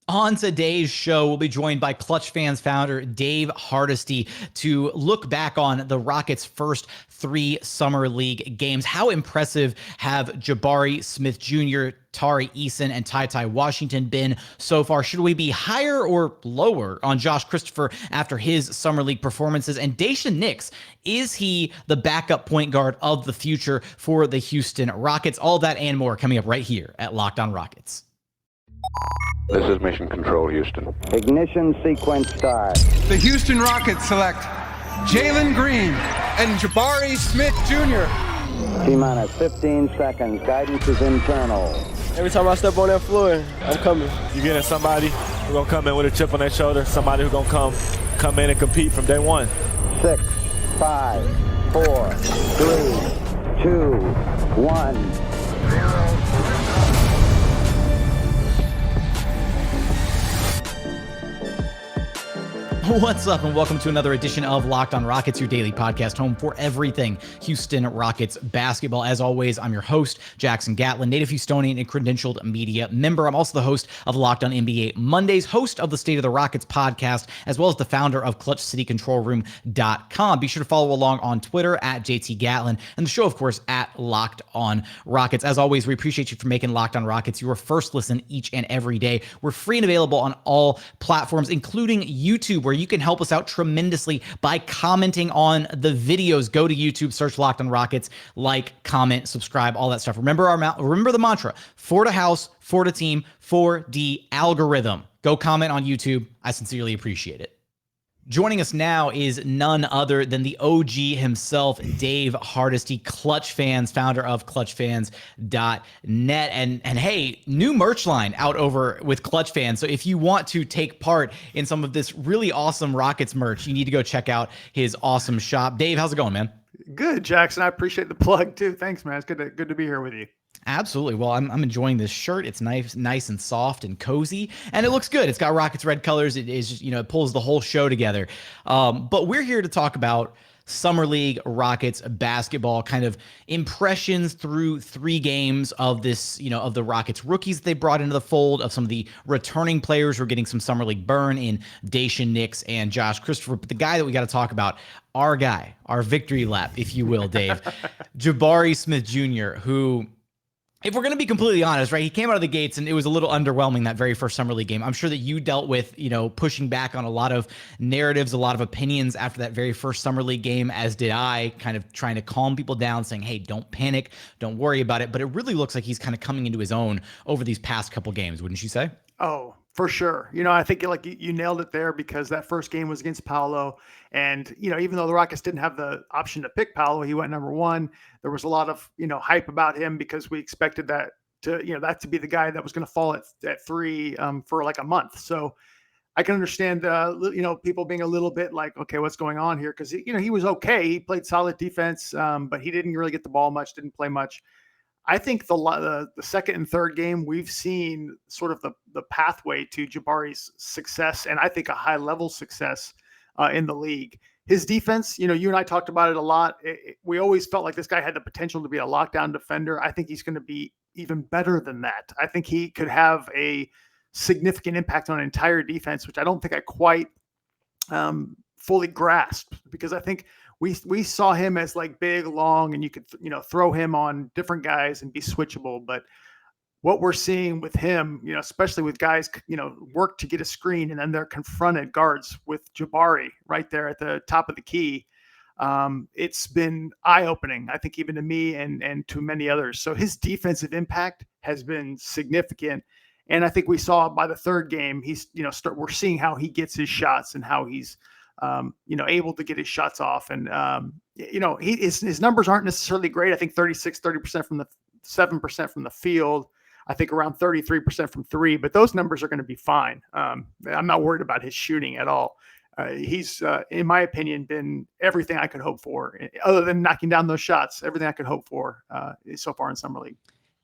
On today's show, we'll be joined by Clutch Fans founder Dave Hardisty to look back on the Rockets' first 3 Summer League games. How impressive have Jabari Smith Jr., Tari Eason, and TyTy Washington been so far? Should we be higher or lower on Josh Christopher after his Summer League performances? And Daishen Nix, is he the backup point guard of the future for the Houston Rockets? All that and more coming up right here at Locked On Rockets. This is Mission Control, Houston. Ignition sequence start. The Houston Rockets select Jalen Green and Jabari Smith Jr. T-minus 15 seconds. Guidance is internal. Every time I step on that floor, I'm coming. You're getting somebody who's going to come in with a chip on their shoulder, somebody who's going to come in and compete from day one. 6, 5, 4, 3, 2, 1. What's up, and welcome to another edition of Locked On Rockets, your daily podcast home for everything Houston Rockets basketball. As always, I'm your host, Jackson Gatlin, native Houstonian and credentialed media member. I'm also the host of Locked On NBA Mondays, host of the State of the Rockets podcast, as well as the founder of ClutchCityControlRoom.com. Be sure to follow along on Twitter at JT Gatlin, and the show, of course, at Locked On Rockets. As always, we appreciate you for making Locked On Rockets your first listen each and every day. We're free and available on all platforms, including YouTube, where you can help us out tremendously by commenting on the videos. Go to YouTube, search Locked On Rockets, like, comment, subscribe, all that stuff. Remember the mantra: for the house, for the team, for the algorithm. Go comment on YouTube. I sincerely appreciate it. Joining us now is none other than the OG himself, Dave Hardisty, Clutch Fans, founder of ClutchFans.net. And hey, new merch line out over with Clutch Fans. So if you want to take part in some of this really awesome Rockets merch, you need to go check out his awesome shop. Dave, how's it going, man? Good, Jackson. I appreciate the plug too. Thanks, man. It's good to be here with you. Absolutely. Well, I'm enjoying this shirt. It's nice and soft and cozy, and it looks good. It's got Rockets red colors. It is, it pulls the whole show together. But we're here to talk about Summer League Rockets basketball, kind of impressions through 3 games of this, of the Rockets rookies that they brought into the fold, of some of the returning players who are getting some Summer League burn in Daishen Nix and Josh Christopher. But the guy that we got to talk about, our guy, our victory lap, if you will, Dave, Jabari Smith Jr., who, if we're going to be completely honest, right, he came out of the gates and it was a little underwhelming that very first Summer League game. I'm sure that you dealt with, pushing back on a lot of narratives, a lot of opinions after that very first Summer League game, as did I, kind of trying to calm people down, saying, hey, don't panic, don't worry about it. But it really looks like he's kind of coming into his own over these past couple games, wouldn't you say? Oh, for sure. I think you nailed it there, because that first game was against Paolo. And, even though the Rockets didn't have the option to pick Paolo, he went number 1. There was a lot of, hype about him because we expected that to be the guy that was going to fall at 3 for like a month. So I can understand, people being a little bit like, okay, what's going on here? Because, he was okay. He played solid defense, but he didn't really get the ball much, didn't play much. I think the second and third game, we've seen sort of the pathway to Jabari's success, and I think a high-level success in the league. His defense, you and I talked about it a lot. We always felt like this guy had the potential to be a lockdown defender. I think he's going to be even better than that. I think he could have a significant impact on an entire defense, which I don't think I quite fully grasped, because I think we saw him as like big, long, and you could, throw him on different guys and be switchable. But what we're seeing with him, especially with guys, work to get a screen and then they're confronted guards with Jabari right there at the top of the key. It's been eye-opening, I think, even to me and to many others. So his defensive impact has been significant. And I think we saw by the third game, he's, we're seeing how he gets his shots and how he's, able to get his shots off. And, his numbers aren't necessarily great. I think 30% from the 7% from the field. I think around 33% from 3, but those numbers are going to be fine. I'm not worried about his shooting at all. He's, in my opinion, been everything I could hope for, other than knocking down those shots, everything I could hope for so far in Summer League.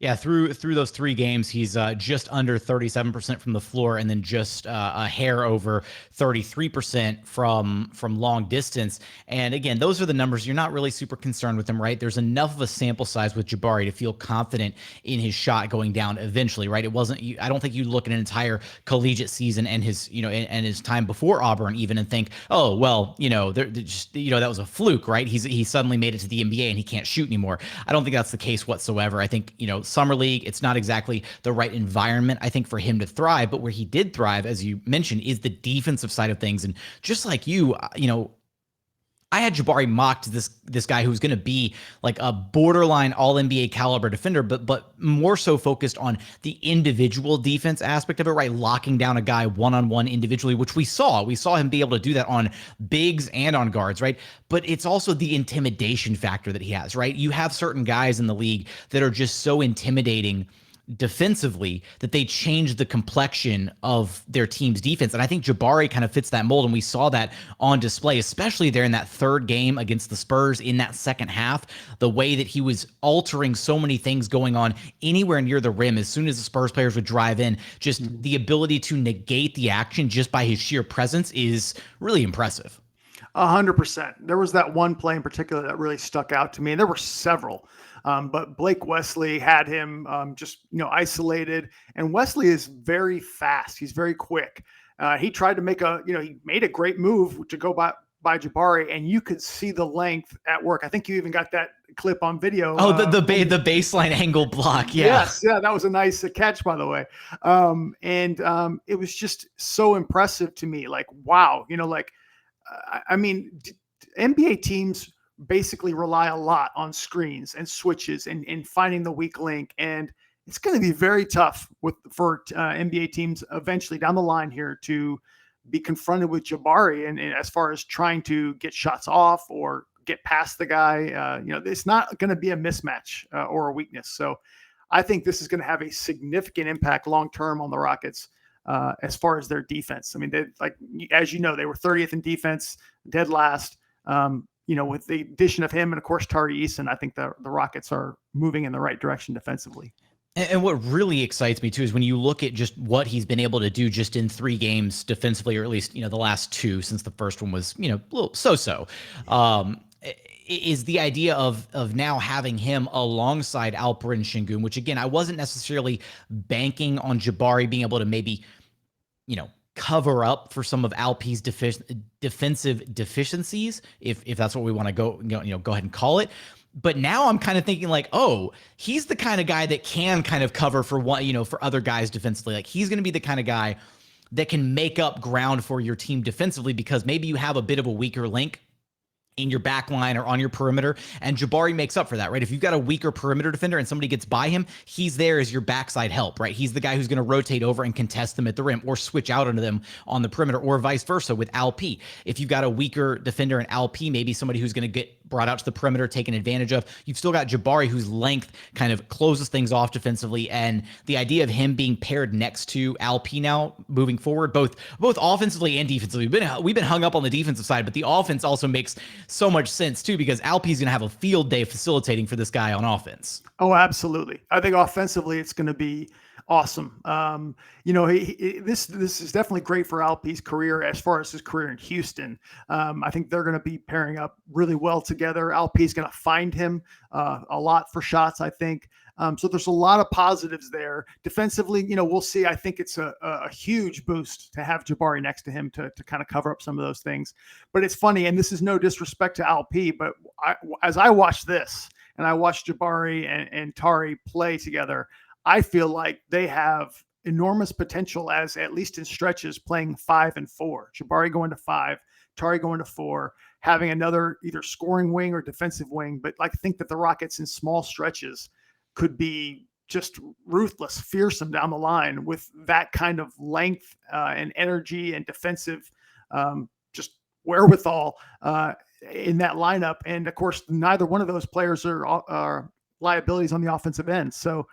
Yeah, through those 3 games, he's just under 37% from the floor, and then just a hair over 33% from long distance. And again, those are the numbers. You're not really super concerned with him, right? There's enough of a sample size with Jabari to feel confident in his shot going down eventually, right? It wasn't. I don't think you look at an entire collegiate season and his and his time before Auburn even and think, oh well, that was a fluke, right? He suddenly made it to the NBA and he can't shoot anymore. I don't think that's the case whatsoever. I think summer league, it's not exactly the right environment, I think, for him to thrive. But where he did thrive, as you mentioned, is the defensive side of things. And just like I had Jabari mocked this guy who's going to be like a borderline all NBA caliber defender, but more so focused on the individual defense aspect of it, right? Locking down a guy one-on-one individually, which we saw him be able to do that on bigs and on guards, right? But it's also the intimidation factor that he has, right? You have certain guys in the league that are just so intimidating defensively that they change the complexion of their team's defense. And I think Jabari kind of fits that mold. And we saw that on display, especially there in that third game against the Spurs in that second half, the way that he was altering so many things going on anywhere near the rim. As soon as the Spurs players would drive in, just the ability to negate the action just by his sheer presence is really impressive. 100%. There was that one play in particular that really stuck out to me, and there were several. But Blake Wesley had him isolated, and Wesley is very fast. He's very quick. He tried to he made a great move to go by Jabari, and you could see the length at work. I think you even got that clip on video. Oh, the baseline angle block. Yeah. Yes. Yeah. That was a nice catch, by the way. It was just so impressive to me. Like, wow, NBA teams basically rely a lot on screens and switches and finding the weak link. And it's going to be very tough for NBA teams eventually down the line here to be confronted with Jabari. And as far as trying to get shots off or get past the guy, it's not going to be a mismatch or a weakness. So I think this is going to have a significant impact long-term on the Rockets as far as their defense. I mean, as you know, they were 30th in defense, dead last. With the addition of him and, of course, Tari Eason, I think the Rockets are moving in the right direction defensively. And what really excites me, too, is when you look at just what he's been able to do just in 3 games defensively, or at least, the last 2, since the first one was, a little so-so, is the idea of now having him alongside Alperen Sengun, which, again, I wasn't necessarily banking on Jabari being able to maybe, cover up for some of Alp's defensive deficiencies, if that's what we want to go ahead and call it. But now I'm kind of thinking like, oh, he's the kind of guy that can kind of cover for for other guys defensively. Like, he's going to be the kind of guy that can make up ground for your team defensively, because maybe you have a bit of a weaker link in your back line or on your perimeter, and Jabari makes up for that, right? If you've got a weaker perimeter defender and somebody gets by him, he's there as your backside help, right? He's the guy who's going to rotate over and contest them at the rim or switch out onto them on the perimeter, or vice versa with Alp. If you've got a weaker defender in Alp, maybe somebody who's going to get brought out to the perimeter, taken advantage of. You've still got Jabari, whose length kind of closes things off defensively, and the idea of him being paired next to Alp now moving forward, both offensively and defensively. We've been hung up on the defensive side, but the offense also makes so much sense too, because Alp's going to have a field day facilitating for this guy on offense. Oh, absolutely. I think offensively it's going to be awesome. This is definitely great for Alp's career as far as his career in Houston. I think they're going to be pairing up really well together. Alp's going to find him a lot for shots, I think. So there's a lot of positives there. Defensively, we'll see. I think it's a huge boost to have Jabari next to him to kind of cover up some of those things. But it's funny, and this is no disrespect to Alp, but as I watch this and I watch Jabari and Tari play together, I feel like they have enormous potential, as at least in stretches, playing 5 and 4. Jabari going to 5, Tari going to 4, having another either scoring wing or defensive wing. But I think that the Rockets in small stretches could be just ruthless, fearsome down the line with that kind of length and energy and defensive just wherewithal in that lineup. And of course, neither one of those players are liabilities on the offensive end. So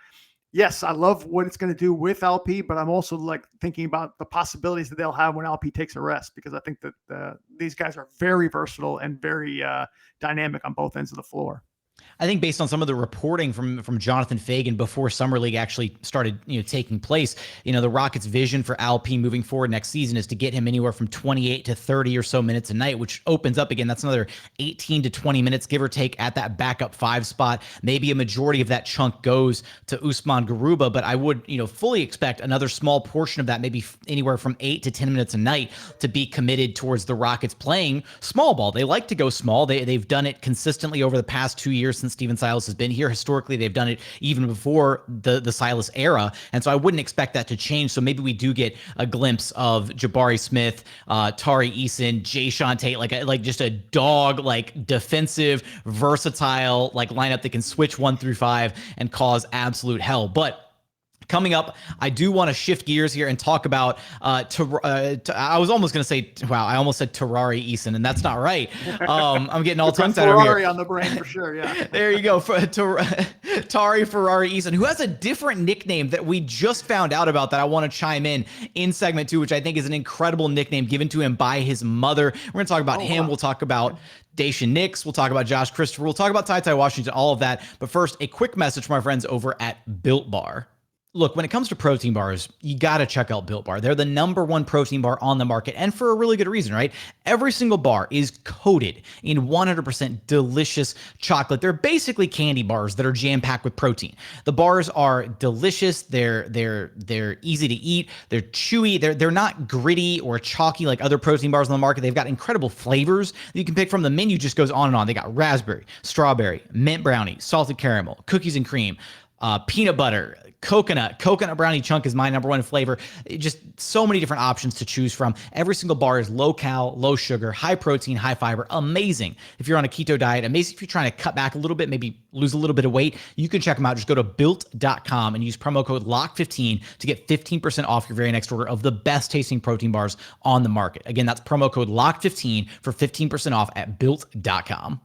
yes, I love what it's going to do with Alp, but I'm also thinking about the possibilities that they'll have when Alp takes a rest, because I think that these guys are very versatile and very dynamic on both ends of the floor. I think based on some of the reporting from Jonathan Fagan before Summer League actually started, taking place, the Rockets' vision for Alperen moving forward next season is to get him anywhere from 28 to 30 or so minutes a night, which opens up again. That's another 18 to 20 minutes, give or take, at that backup 5 spot. Maybe a majority of that chunk goes to Usman Garuba, but I would, fully expect another small portion of that, maybe anywhere from 8 to 10 minutes a night, to be committed towards the Rockets playing small ball. They like to go small. They've done it consistently over the past 2 years since Steven Silas has been here. Historically, they've done it even before the Silas era, and so I wouldn't expect that to change. So maybe we do get a glimpse of Jabari Smith, Tari Eason, Jae'Sean, like just a dog, like defensive, versatile, like lineup that can switch 1 through 5 and cause absolute hell. But coming up, I do want to shift gears here and talk about, I was almost going to say, wow, I almost said Tari Eason, and that's not right. I'm getting all tongue tied over here. Ferrari on the brain for sure, yeah. There you go. Tari Ferrari Eason, who has a different nickname that we just found out about that I want to chime in segment 2, which I think is an incredible nickname given to him by his mother. We're going to talk about him. Wow. We'll talk about Daishen Nix. We'll talk about Josh Christopher. We'll talk about TyTy Washington, all of that. But first, a quick message from our friends over at Built Bar. Look, when it comes to protein bars, you got to check out Built Bar. They're the #1 protein bar on the market, and for a really good reason, right? Every single bar is coated in 100% delicious chocolate. They're basically candy bars that are jam-packed with protein. The bars are delicious. They're easy to eat. They're chewy. They're not gritty or chalky like other protein bars on the market. They've got incredible flavors that you can pick from. The menu just goes on and on. They got raspberry, strawberry, mint brownie, salted caramel, cookies and cream, peanut butter, coconut brownie chunk is my #1 flavor. Just so many different options to choose from. Every single bar is low cal, low sugar, high protein, high fiber. Amazing if you're on a keto diet. Amazing if you're trying to cut back a little bit, maybe lose a little bit of weight. You can check them out. Just go to built.com and use promo code LOCK15 to get 15% off your very next order of the best tasting protein bars on the market. Again, that's promo code LOCK15 for 15% off at built.com.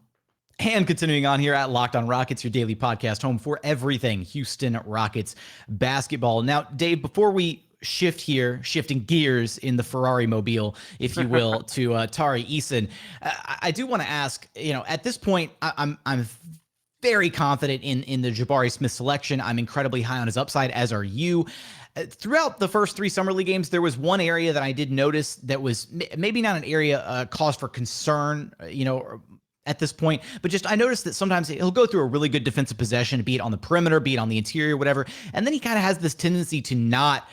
And continuing on here at Locked on Rockets, your daily podcast home for everything Houston Rockets basketball. Now, Dave, before we shifting gears in the Ferrari mobile, if you will, to Tari Eason, I do want to ask, at this point, I'm very confident in the Jabari Smith selection. I'm incredibly high on his upside, as are you. Throughout the first 3 Summer League games, there was one area that I did notice that was maybe not an area cause for concern, at this point, but just I noticed that sometimes he'll go through a really good defensive possession, be it on the perimeter, be it on the interior, whatever, and then he kind of has this tendency to not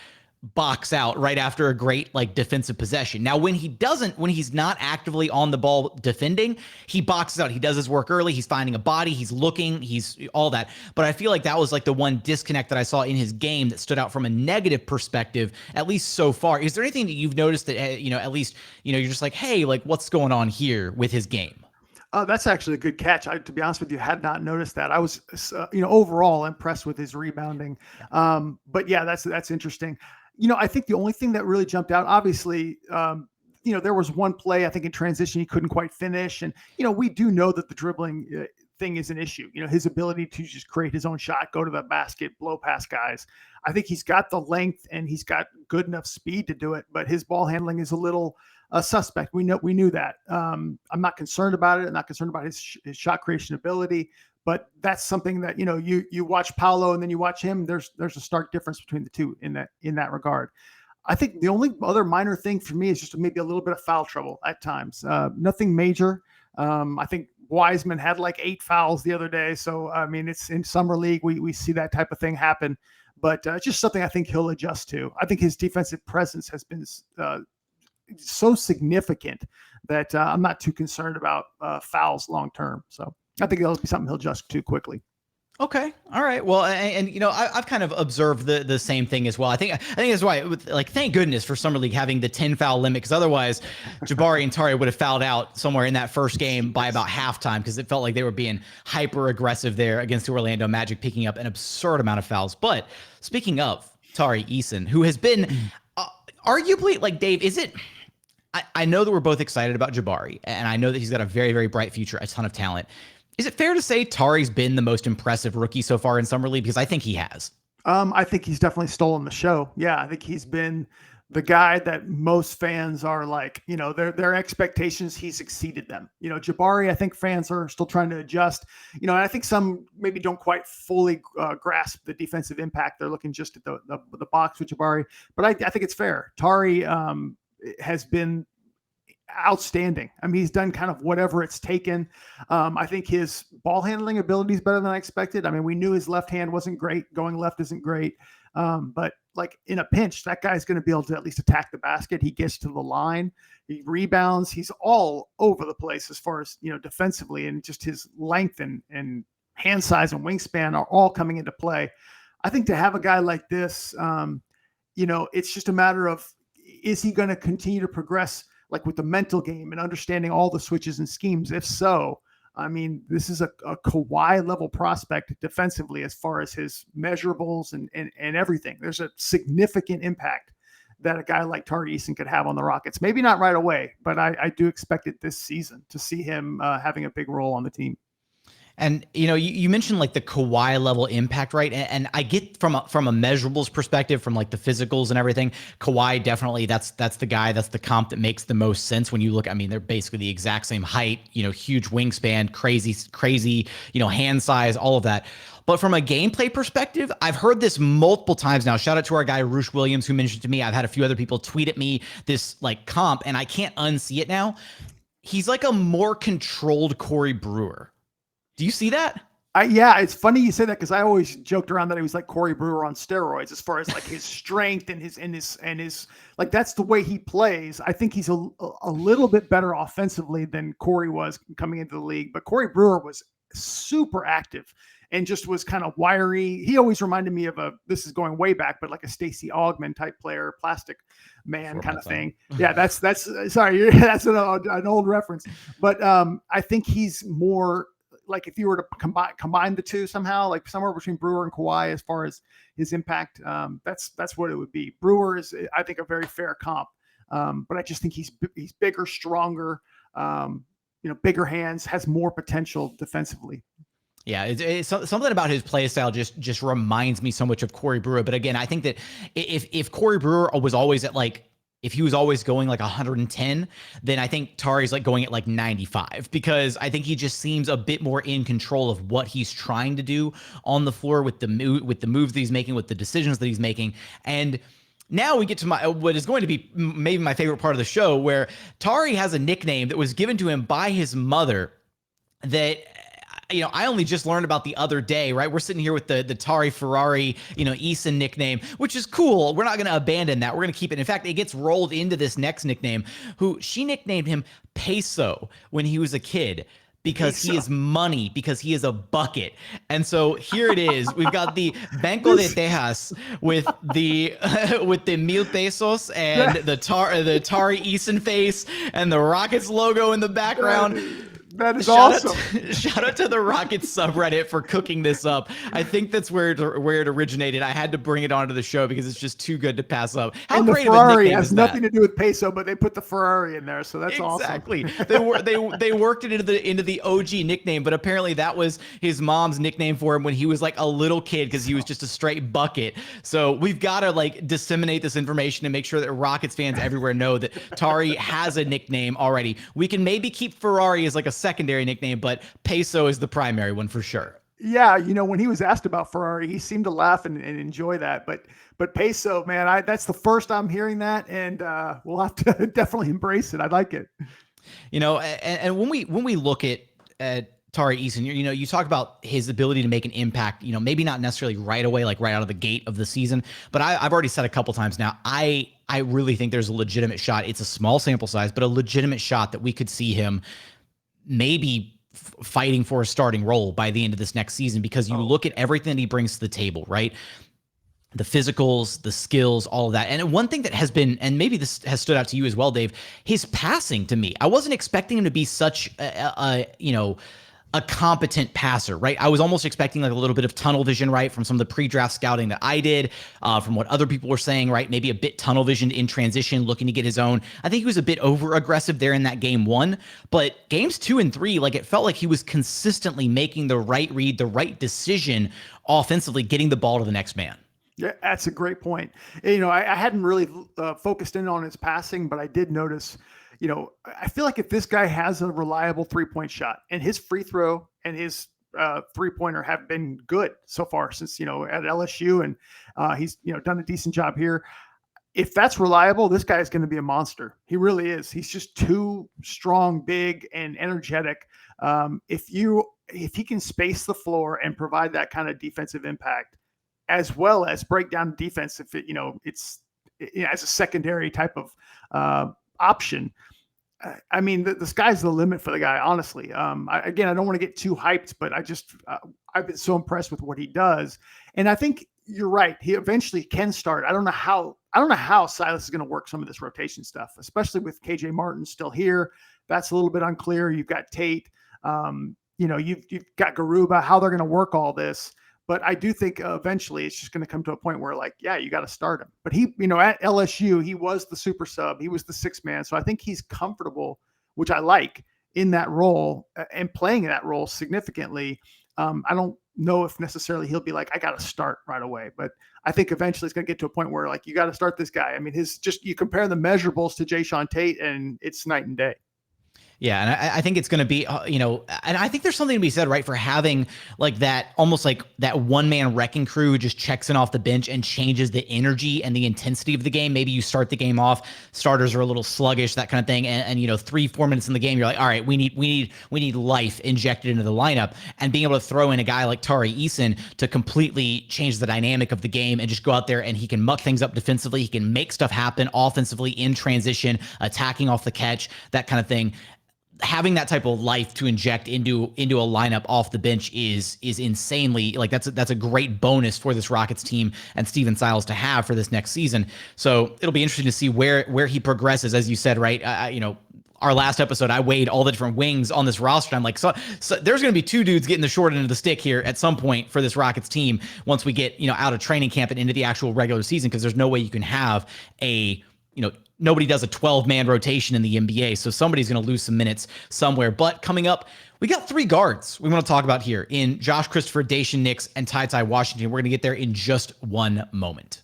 box out right after a great defensive possession. Now, when he's not actively on the ball defending, he boxes out. He does his work early. He's finding a body. He's looking. He's all that. But I feel like that was the one disconnect that I saw in his game that stood out from a negative perspective, at least so far. Is there anything that you've noticed that at least you're just like, hey, what's going on here with his game? That's actually a good catch. To be honest with you, had not noticed that. I was, overall impressed with his rebounding. But yeah, that's interesting. I think the only thing that really jumped out, obviously, there was one play, I think in transition, he couldn't quite finish. And, we do know that the dribbling thing is an issue. His ability to just create his own shot, go to the basket, blow past guys. I think he's got the length and he's got good enough speed to do it, but his ball handling is a little suspect. We knew that. I'm not concerned about it. I'm not concerned about his shot creation ability, but that's something that, you watch Paolo and then you watch him. There's a stark difference between the two in that regard. I think the only other minor thing for me is just maybe a little bit of foul trouble at times. Nothing major. I think Wiseman had 8 fouls the other day. So, I mean, it's in Summer League. We see that type of thing happen, but just something I think he'll adjust to. I think his defensive presence has been so significant that I'm not too concerned about fouls long term. So I think that'll be something he'll adjust to quickly. Okay. All right. Well, and I've kind of observed the same thing as well. I think that's why, thank goodness for Summer League having the 10 foul limit, because otherwise Jabari and Tari would have fouled out somewhere in that first game by about halftime, because it felt like they were being hyper aggressive there against the Orlando Magic, picking up an absurd amount of fouls. But speaking of Tari Eason, who has been arguably, Dave, is it? I know that we're both excited about Jabari, and I know that he's got a very, very bright future, a ton of talent. Is it fair to say Tari's been the most impressive rookie so far in Summer League? Because I think he has. I think he's definitely stolen the show. Yeah, I think he's been the guy that most fans are like, their expectations, he's exceeded them. Jabari, I think fans are still trying to adjust, and I think some maybe don't quite fully grasp the defensive impact. They're looking just at the box with Jabari, but I think it's fair. Tari has been outstanding. I mean, he's done kind of whatever it's taken. I think his ball handling ability is better than I expected. I mean, we knew his left hand wasn't great. Going left isn't great. But like in a pinch, that guy's going to be able to at least attack the basket. He gets to the line, he rebounds. He's all over the place as far as, defensively, and just his length and hand size and wingspan are all coming into play. I think to have a guy like this, it's just a matter of, is he going to continue to progress like with the mental game and understanding all the switches and schemes? If so, I mean, this is a Kawhi level prospect defensively as far as his measurables and everything. There's a significant impact that a guy like Tari Eason could have on the Rockets. Maybe not right away, but I do expect it this season to see him having a big role on the team. And, you mentioned like the Kawhi level impact, right? And I get from a measurables perspective, from like the physicals and everything, Kawhi definitely, that's the guy, that's the comp that makes the most sense when you look. I mean, they're basically the exact same height, huge wingspan, crazy, hand size, all of that. But from a gameplay perspective, I've heard this multiple times now. Shout out to our guy, Roosh Williams, who mentioned to me. I've had a few other people tweet at me this like comp, and I can't unsee it now. He's like a more controlled Corey Brewer. Do you see that? Yeah, it's funny you say that, because I always joked around that he was like Corey Brewer on steroids as far as like his strength and his like, that's the way he plays. I think he's a little bit better offensively than Corey was coming into the league, but Corey Brewer was super active and just was kind of wiry. He always reminded me of this is going way back, but like a Stacey Augmon type player, plastic man kind of thing. Yeah, that's sorry, that's an old reference, but I think he's more like, if you were to combine the two somehow, like somewhere between Brewer and Kawhi as far as his impact, that's what it would be. Brewer is, I think, a very fair comp, but I just think he's bigger, stronger, bigger hands, has more potential defensively. Yeah, it's something about his play style just reminds me so much of Corey Brewer. But again, I think that if Corey Brewer was always at like, if he was always going like 110, then I think Tari's like going at like 95, because I think he just seems a bit more in control of what he's trying to do on the floor with the moves that he's making, with the decisions that he's making. And now we get to what is going to be maybe my favorite part of the show, where Tari has a nickname that was given to him by his mother that, I only just learned about the other day, right? We're sitting here with the Tari Ferrari, Eason nickname, which is cool. We're not going to abandon that. We're going to keep it. In fact, it gets rolled into this next nickname, who she nicknamed him Peso when he was a kid, because he is money, because he is a bucket. And so here it is. We've got the Banco de Texas with the mil pesos and the Tari Eason face and the Rockets logo in the background. That is awesome. Shout out to the Rockets subreddit for cooking this up. I think that's where it originated. I had to bring it onto the show because it's just too good to pass up. How great of a nickname has nothing to do with peso, but they put the Ferrari in there, so that's exactly. Awesome. They worked it into the OG nickname, but apparently that was his mom's nickname for him when he was like a little kid, because he was just a straight bucket. So we've got to like disseminate this information and make sure that Rockets fans everywhere know that Tari has a nickname already. We can maybe keep Ferrari as like a secondary nickname, but Peso is the primary one for sure. Yeah, when he was asked about Ferrari, he seemed to laugh and enjoy that. But Peso, man, that's the first I'm hearing that, and we'll have to definitely embrace it. I like it. And when we look at Tari Eason, you talk about his ability to make an impact, maybe not necessarily right away, like right out of the gate of the season, but I've already said a couple times now, I really think there's a legitimate shot. It's a small sample size, but a legitimate shot that we could see him maybe fighting for a starting role by the end of this next season, because you look at everything that he brings to the table, right? The physicals, the skills, all of that. And one thing that has been, and maybe this has stood out to you as well, Dave, his passing to me. I wasn't expecting him to be such a competent passer, right? I was almost expecting like a little bit of tunnel vision, right? From some of the pre-draft scouting that I did, from what other people were saying, right? Maybe a bit tunnel visioned in transition, looking to get his own. I think he was a bit over aggressive there in that game 1, but games 2 and 3, like it felt like he was consistently making the right read, the right decision offensively, getting the ball to the next man. Yeah, that's a great point. I hadn't really focused in on his passing, but I did notice, I feel like if this guy has a reliable 3-point shot and his free throw and his 3-pointer have been good so far since, at LSU, and he's, done a decent job here. If that's reliable, this guy is going to be a monster. He really is. He's just too strong, big, and energetic. If he can space the floor and provide that kind of defensive impact, as well as break down defense, if it's as a secondary type of option. I mean, the sky's the limit for the guy, honestly. I don't want to get too hyped, but I've been so impressed with what he does. And I think you're right. He eventually can start. I don't know how Silas is going to work some of this rotation stuff, especially with KJ Martin still here. That's a little bit unclear. You've got Tate, you've got Garuba, how they're going to work all this. But I do think eventually it's just going to come to a point where, you got to start him. But he, at LSU, he was the super sub. He was the sixth man. So I think he's comfortable, which I like, in that role and playing that role significantly. I don't know if necessarily he'll be like, I got to start right away. But I think eventually it's going to get to a point where, you got to start this guy. I mean, you compare the measurables to Jae'Sean Tate, and it's night and day. Yeah, and I think it's going to be, and I think there's something to be said, right, for having that, almost like that one-man wrecking crew who just checks in off the bench and changes the energy and the intensity of the game. Maybe you start the game off, starters are a little sluggish, that kind of thing, and 3-4 minutes in the game, you're like, all right, we need life injected into the lineup, and being able to throw in a guy like Tari Eason to completely change the dynamic of the game and just go out there and he can muck things up defensively, he can make stuff happen offensively in transition, attacking off the catch, that kind of thing. Having that type of life to inject into a lineup off the bench is insanely, that's a great bonus for this Rockets team and Steven Silas to have for this next season. So it'll be interesting to see where he progresses, as you said, right? Our last episode, I weighed all the different wings on this roster. I'm like, so there's going to be two dudes getting the short end of the stick here at some point for this Rockets team once we get out of training camp and into the actual regular season, because there's no way you can have nobody does a 12-man rotation in the NBA, so somebody's going to lose some minutes somewhere. But coming up, we got 3 guards we want to talk about here in Josh Christopher, Daishen Nix, and TyTy Washington. We're going to get there in just one moment.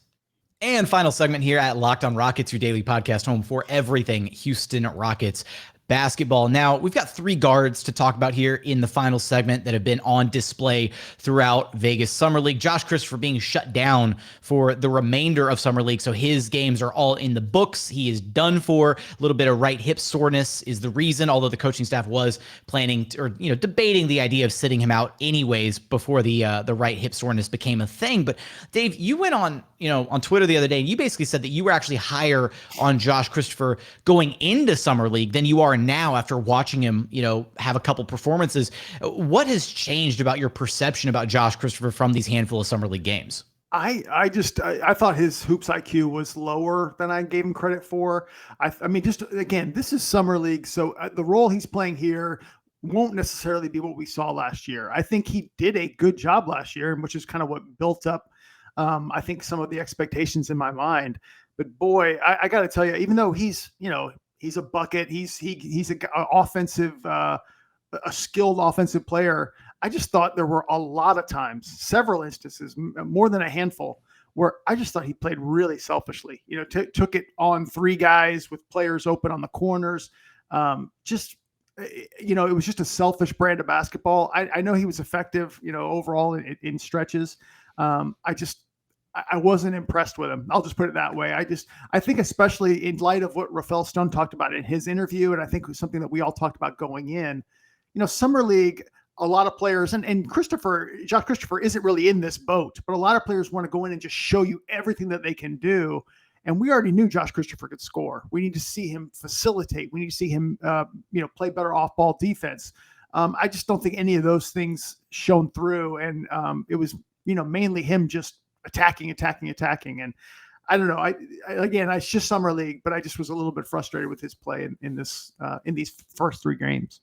And final segment here at Locked on Rockets, your daily podcast home for everything Houston Rockets basketball. Now, we've got 3 guards to talk about here in the final segment that have been on display throughout Vegas Summer League. Josh Christopher being shut down for the remainder of Summer League, so his games are all in the books. He is done for. A little bit of right hip soreness is the reason, although the coaching staff was planning debating the idea of sitting him out anyways before the right hip soreness became a thing. But Dave, you went on Twitter the other day and you basically said that you were actually higher on Josh Christopher going into Summer League than you are now after watching him, have a couple performances. What has changed about your perception about Josh Christopher from these handful of Summer League games? I thought his hoops IQ was lower than I gave him credit for. I mean, just again, this is Summer League, so the role he's playing here won't necessarily be what we saw last year. I think he did a good job last year, which is kind of what built up, I think, some of the expectations in my mind. But boy, I got to tell you, even though he's a bucket, he's a offensive, a skilled offensive player, I just thought there were a lot of times, several instances, more than a handful, where I just thought he played really selfishly. Took it on 3 guys with players open on the corners. It was just a selfish brand of basketball. I know he was effective, overall in stretches. I wasn't impressed with him. I'll just put it that way. I think especially in light of what Rafael Stone talked about in his interview, and I think it was something that we all talked about going in, Summer League, a lot of players, and Josh Christopher isn't really in this boat, but a lot of players want to go in and just show you everything that they can do. And we already knew Josh Christopher could score. We need to see him facilitate. We need to see him, play better off-ball defense. I just don't think any of those things shone through. And it was, mainly him just attacking. And I don't know. It's just Summer League, but I just was a little bit frustrated with his play in these first 3 games.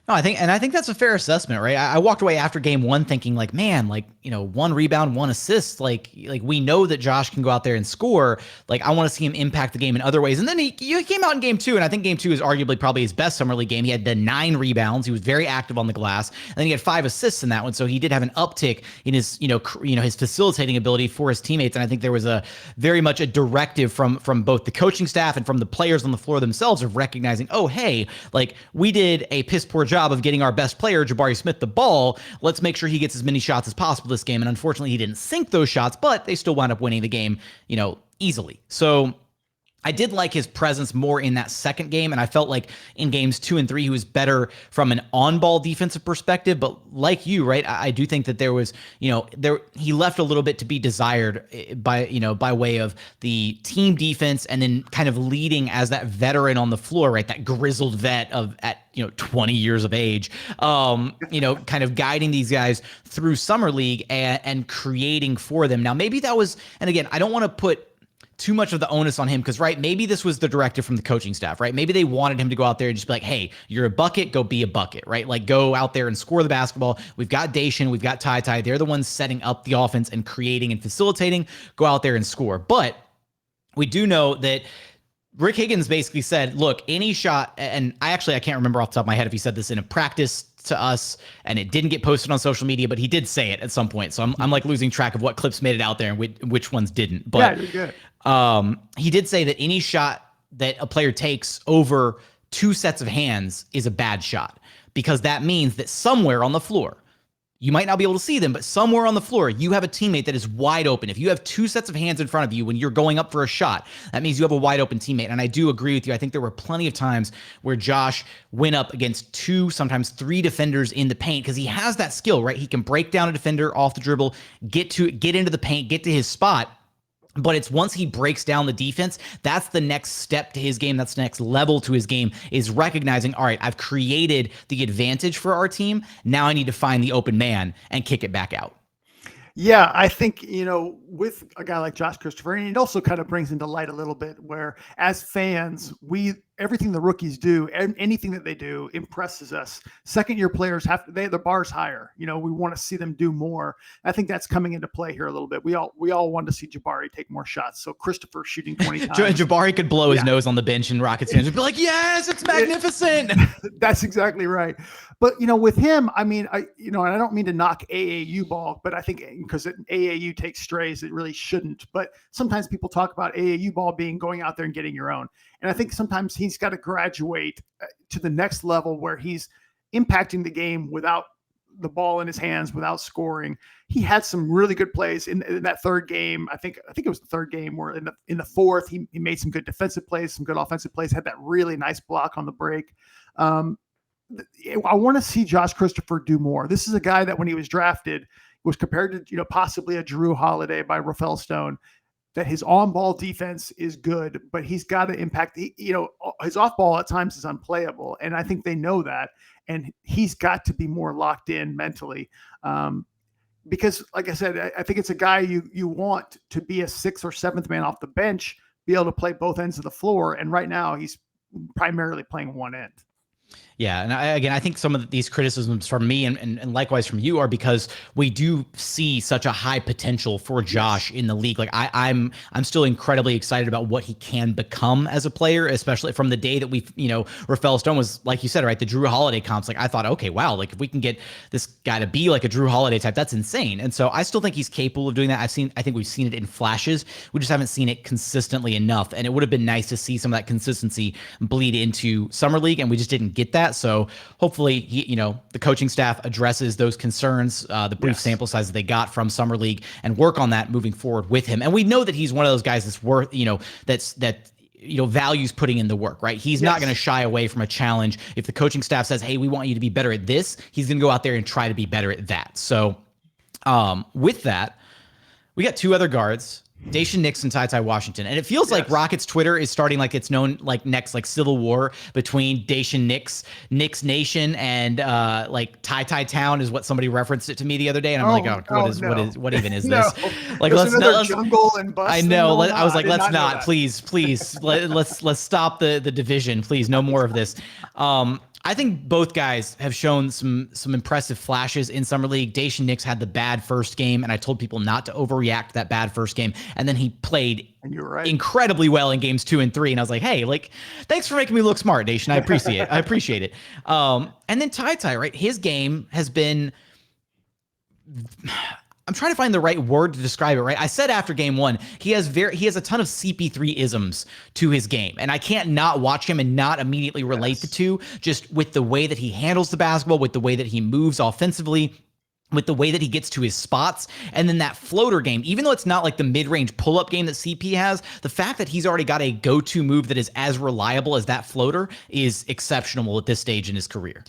No, I think that's a fair assessment, right? I walked away after game one thinking like, man, like, one rebound, one assist, like we know that Josh can go out there and score. Like, I want to see him impact the game in other ways. And then he came out in game two, and I think game two is arguably probably his best summer league game. He had the 9 rebounds. He was very active on the glass, and then he had 5 assists in that one. So he did have an uptick in his, his facilitating ability for his teammates. And I think there was a very much a directive from both the coaching staff and from the players on the floor themselves of recognizing, oh, hey, like we did a piss poor job of getting our best player, Jabari Smith, the ball. Let's make sure he gets as many shots as possible this game. And unfortunately, he didn't sink those shots, but they still wound up winning the game, easily. So I did like his presence more in that second game, and I felt like in games 2 and 3 he was better from an on-ball defensive perspective. But like you, right, I do think that there was, he left a little bit to be desired by way of the team defense, and then kind of leading as that veteran on the floor, right, that grizzled vet at 20 years of age, kind of guiding these guys through summer league and creating for them. Now maybe that was, and again, I don't want to put too much of the onus on him because, right, maybe this was the directive from the coaching staff, right? Maybe they wanted him to go out there and just be like, hey, you're a bucket, go be a bucket, right? Like, go out there and score the basketball. We've got Daishen, we've got TyTy. They're the ones setting up the offense and creating and facilitating. Go out there and score. But we do know that Rick Higgins basically said, look, any shot, and I can't remember off the top of my head if he said this in a practice to us and it didn't get posted on social media, but he did say it at some point. So I'm like losing track of what clips made it out there and which ones didn't. But yeah, good. He did say that any shot that a player takes over 2 sets of hands is a bad shot, because that means that somewhere on the floor, you might not be able to see them, but somewhere on the floor, you have a teammate that is wide open. If you have 2 sets of hands in front of you when you're going up for a shot, that means you have a wide open teammate. And I do agree with you. I think there were plenty of times where Josh went up against 2, sometimes 3 defenders in the paint, because he has that skill, right? He can break down a defender off the dribble, get into the paint, get to his spot. But it's once he breaks down the defense, that's the next step to his game. That's the next level to his game, is recognizing, all right, I've created the advantage for our team. Now I need to find the open man and kick it back out. Yeah, I think, with a guy like Josh Christopher, and it also kind of brings into light a little bit where, as fans, everything the rookies do, and anything that they do impresses us. Second-year players the bar's higher. We want to see them do more. I think that's coming into play here a little bit. We all want to see Jabari take more shots. So Christopher shooting 20 times. Jabari could blow his nose on the bench, and Rockets fans would be like, "Yes, it's magnificent." That's exactly right. But with him, I mean, and I don't mean to knock AAU ball, but I think because AAU takes strays, it really shouldn't. But sometimes people talk about AAU ball being going out there and getting your own. And I think sometimes he's got to graduate to the next level where he's impacting the game without the ball in his hands, without scoring. He had some really good plays in that third game. I think it was the third game where in the fourth, he made some good defensive plays, some good offensive plays, had that really nice block on the break. I want to see Josh Christopher do more. This is a guy that when he was drafted was compared to, possibly a Drew Holiday by Rafael Stone, that his on-ball defense is good, but he's got to impact his off-ball at times is unplayable. And I think they know that, and he's got to be more locked in mentally. Because like I said, I think it's a guy you want to be a 6th or 7th man off the bench, be able to play both ends of the floor. And right now he's primarily playing one end. Yeah, and I think some of these criticisms from me and likewise from you are because we do see such a high potential for Josh in the league. Like I'm still incredibly excited about what he can become as a player, especially from the day that we, Rafael Stone was, like you said, right, the Drew Holiday comps. Like I thought, okay, wow, like if we can get this guy to be like a Drew Holiday type, that's insane. And so I still think he's capable of doing that. I think we've seen it in flashes. We just haven't seen it consistently enough. And it would have been nice to see some of that consistency bleed into summer league, and we just didn't get that. So hopefully, the coaching staff addresses those concerns, the brief sample size that they got from summer league, and work on that moving forward with him. And we know that he's one of those guys that's worth, that values putting in the work, right? He's not going to shy away from a challenge. If the coaching staff says, hey, we want you to be better at this, he's going to go out there and try to be better at that. So with that, we got 2 other guards, Daishen Nix and TyTy Washington. And it feels like Rockets Twitter is starting like it's known like next like civil war between Daishen Nix, Nix Nation, and like TyTy Town is what somebody referenced it to me the other day. And I'm what even is this? Like let's jungle and bust. I know. I was like, let's not, please, let's stop the division, please. No more of this. I think both guys have shown some impressive flashes in Summer League. Daishen Nix had the bad first game, and I told people not to overreact to that bad first game. And then he played incredibly well in games 2 and 3. And I was like, hey, thanks for making me look smart, Daishen. I appreciate it. And then TyTy, right? His game has been, I'm trying to find the right word to describe it, right? I said after game 1, he has a ton of CP3 isms to his game. And I can't not watch him and not immediately relate the two, just with the way that he handles the basketball, with the way that he moves offensively, with the way that he gets to his spots. And then that floater game, even though it's not like the mid-range pull-up game that CP has, the fact that he's already got a go-to move that is as reliable as that floater is exceptional at this stage in his career.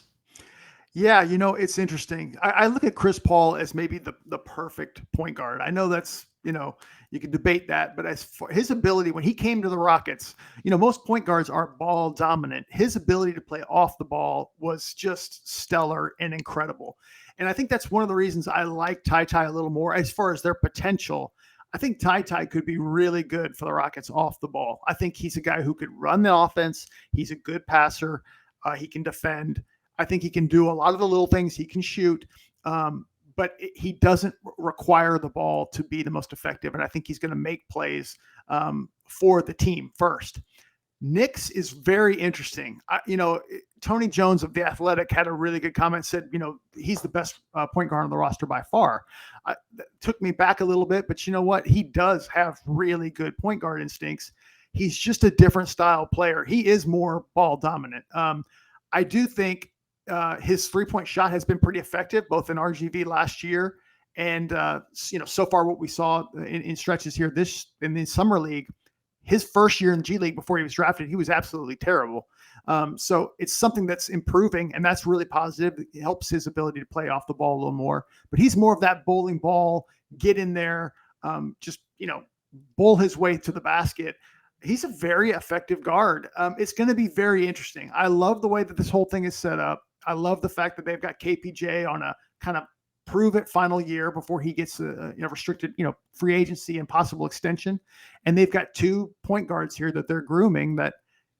Yeah, it's interesting. I look at Chris Paul as maybe the perfect point guard. I know that's, you can debate that, but as for his ability, when he came to the Rockets, most point guards aren't ball dominant. His ability to play off the ball was just stellar and incredible. And I think that's one of the reasons I like TyTy a little more as far as their potential. I think TyTy could be really good for the Rockets off the ball. I think he's a guy who could run the offense. He's a good passer. He can defend. I think he can do a lot of the little things. He can shoot, but he doesn't require the ball to be the most effective. And I think he's going to make plays for the team first. Nix is very interesting. Tony Jones of The Athletic had a really good comment, said, he's the best point guard on the roster by far. That took me back a little bit, but you know what? He does have really good point guard instincts. He's just a different style player. He is more ball dominant. I do think his 3-point shot has been pretty effective, both in RGV last year and, so far what we saw in stretches here in the Summer League. His first year in the G League before he was drafted, he was absolutely terrible. So it's something that's improving, and that's really positive. It helps his ability to play off the ball a little more. But he's more of that bowling ball, get in there, bowl his way to the basket. He's a very effective guard. It's going to be very interesting. I love the way that this whole thing is set up. I love the fact that they've got KPJ on a kind of prove it final year before he gets restricted, free agency and possible extension. And they've got 2 point guards here that they're grooming that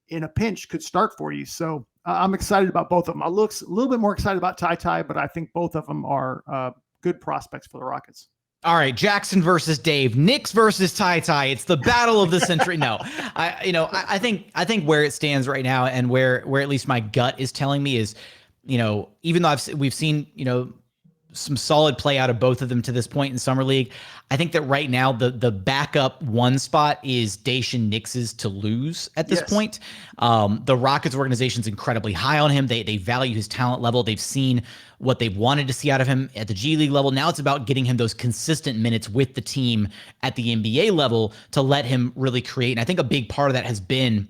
in a pinch could start for you. So I'm excited about both of them. I look a little bit more excited about TyTy, but I think both of them are good prospects for the Rockets. All right, Jackson versus Dave, Nix versus TyTy. It's the battle of the century. No, I think where it stands right now, and where at least my gut is telling me is, even though we've seen, some solid play out of both of them to this point in Summer League, I think that right now the backup 1 spot is Daishen Nix's to lose at this point. The Rockets organization's incredibly high on him. They value his talent level. They've seen what they've wanted to see out of him at the G League level. Now it's about getting him those consistent minutes with the team at the NBA level to let him really create. And I think a big part of that has been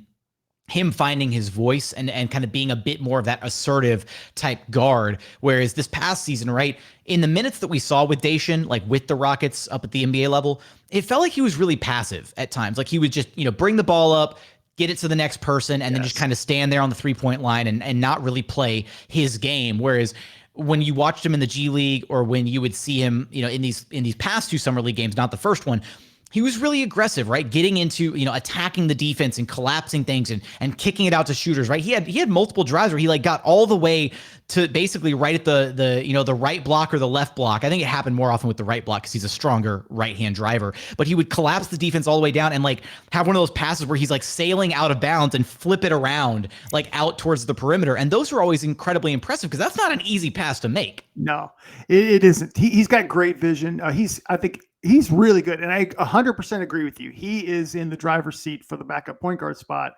him finding his voice and kind of being a bit more of that assertive type guard. Whereas this past season, right, in the minutes that we saw with Daishen, like with the Rockets up at the NBA level, it felt like he was really passive at times. Like he would just, bring the ball up, get it to the next person, and then just kind of stand there on the 3-point line and not really play his game. Whereas when you watched him in the G League, or when you would see him, in these past 2 Summer League games, not the first one, he was really aggressive, right? Getting into, attacking the defense and collapsing things and kicking it out to shooters, right? He had multiple drives where he got all the way to basically right at the right block or the left block. I think it happened more often with the right block because he's a stronger right-hand driver, but he would collapse the defense all the way down and have one of those passes where he's sailing out of bounds and flip it around out towards the perimeter. And those are always incredibly impressive because that's not an easy pass to make. No, it isn't. He's got great vision. I think he's really good. And I 100% agree with you. He is in the driver's seat for the backup point guard spot.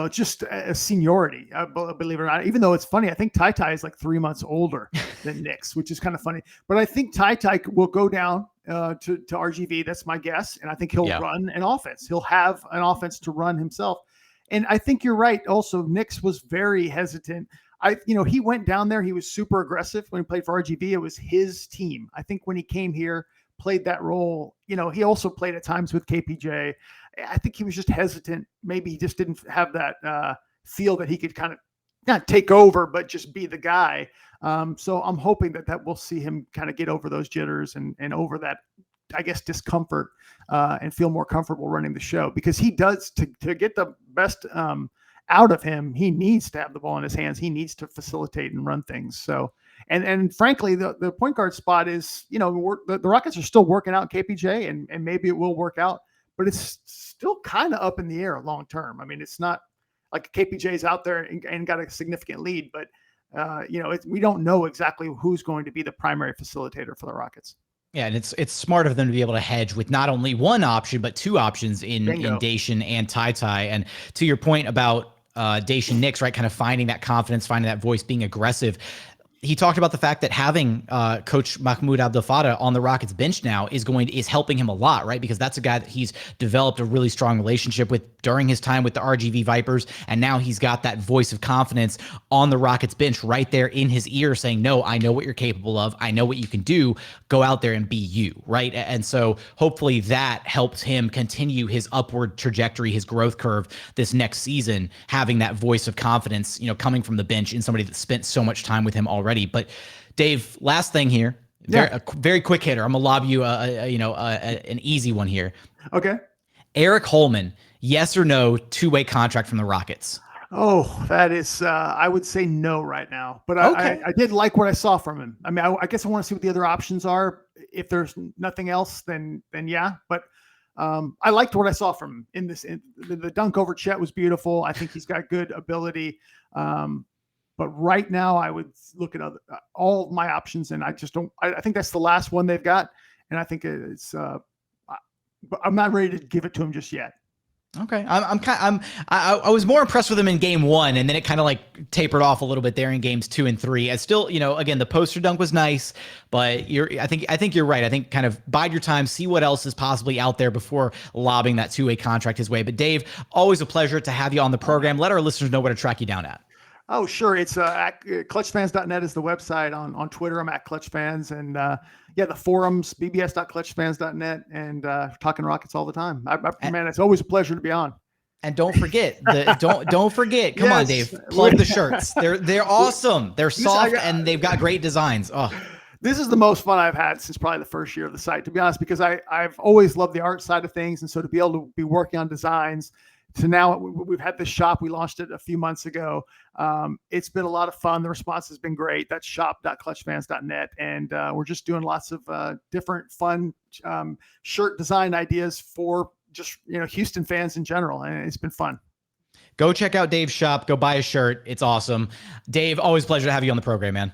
Just a seniority, believe it or not, even though it's funny. I think TyTy is 3 months older than Nix, which is kind of funny. But I think TyTy will go down to RGV. That's my guess. And I think he'll run an offense. He'll have an offense to run himself. And I think you're right. Also, Nix was very hesitant. He went down there. He was super aggressive when he played for RGV. It was his team. I think when he came here, played that role. He also played at times with KPJ. I think he was just hesitant. Maybe he just didn't have that feel that he could kind of not take over, but just be the guy. So I'm hoping that we'll see him kind of get over those jitters and over that, I guess, discomfort and feel more comfortable running the show, because he does to get the best out of him, he needs to have the ball in his hands. He needs to facilitate and run things. So, and frankly, the point guard spot is, the Rockets are still working out KPJ, and maybe it will work out, but it's still kind of up in the air long term. I mean, it's not like KPJ is out there and got a significant lead, but we don't know exactly who's going to be the primary facilitator for the Rockets. Yeah, and it's smart of them to be able to hedge with not only one option, but two options in Daishen and TyTy. And to your point about Daishen Nix, right, kind of finding that confidence, finding that voice, being aggressive. He talked about the fact that having Coach Mahmoud Abdel Fattah on the Rockets bench now is helping him a lot, right? Because that's a guy that he's developed a really strong relationship with during his time with the RGV Vipers, and now he's got that voice of confidence on the Rockets bench right there in his ear saying, no, I know what you're capable of. I know what you can do. Go out there and be you, right? And so hopefully that helps him continue his upward trajectory, his growth curve this next season, having that voice of confidence, coming from the bench in somebody that spent so much time with him already. But Dave, last thing here, very quick hitter. I'm gonna lob you an easy one here. Okay. Eric Holman, yes or no, two-way contract from the Rockets? Oh, that is, I would say no right now, but I did like what I saw from him. I mean, I guess I want to see what the other options are. If there's nothing else, then yeah. But I liked what I saw from him the dunk over Chet was beautiful. I think he's got good ability. But right now, I would look at all of my options, and I just don't. I think that's the last one they've got, and I think it's. But I'm not ready to give it to him just yet. Okay, I was more impressed with him in game 1, and then it kind of like tapered off a little bit there in games 2 and 3. I still, again, the poster dunk was nice, but I think you're right. I think kind of bide your time, see what else is possibly out there before lobbing that two-way contract his way. But Dave, always a pleasure to have you on the program. Let our listeners know where to track you down at. Oh, sure. It's clutchfans.net is the website. On Twitter, I'm at clutchfans, and the forums, bbs.clutchfans.net, and talking Rockets all the time. Man, it's always a pleasure to be on. And don't forget, don't forget. Come on, Dave, plug the shirts. They're awesome. They're soft and they've got great designs. Oh. This is the most fun I've had since probably the first year of the site, to be honest, because I've always loved the art side of things, and so to be able to be working on designs. So now we've had this shop. We launched it a few months ago. It's been a lot of fun. The response has been great. That's shop.clutchfans.net. And we're just doing lots of different fun shirt design ideas for just, Houston fans in general. And it's been fun. Go check out Dave's shop. Go buy a shirt. It's awesome. Dave, always a pleasure to have you on the program, man.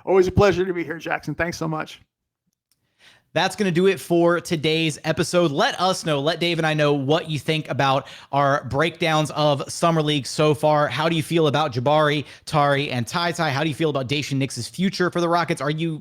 Always a pleasure to be here, Jackson. Thanks so much. That's going to do it for today's episode. Let us know, let Dave and I know what you think about our breakdowns of Summer League so far. How do you feel about Jabari, Tari, and TyTy? How do you feel about Daishen Nix's future for the Rockets? Are you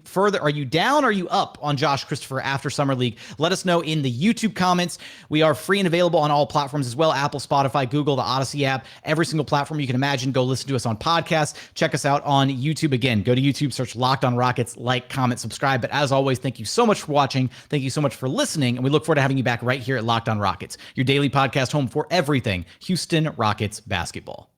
down? Or are you up on Josh Christopher after Summer League? Let us know in the YouTube comments. We are free and available on all platforms as well. Apple, Spotify, Google, the Odyssey app, every single platform you can imagine. Go listen to us on podcasts. Check us out on YouTube. Again, go to YouTube, search Locked on Rockets, like, comment, subscribe. But as always, thank you so much for watching. Thank you so much for listening, and we look forward to having you back right here at Locked on Rockets, your daily podcast home for everything Houston Rockets basketball.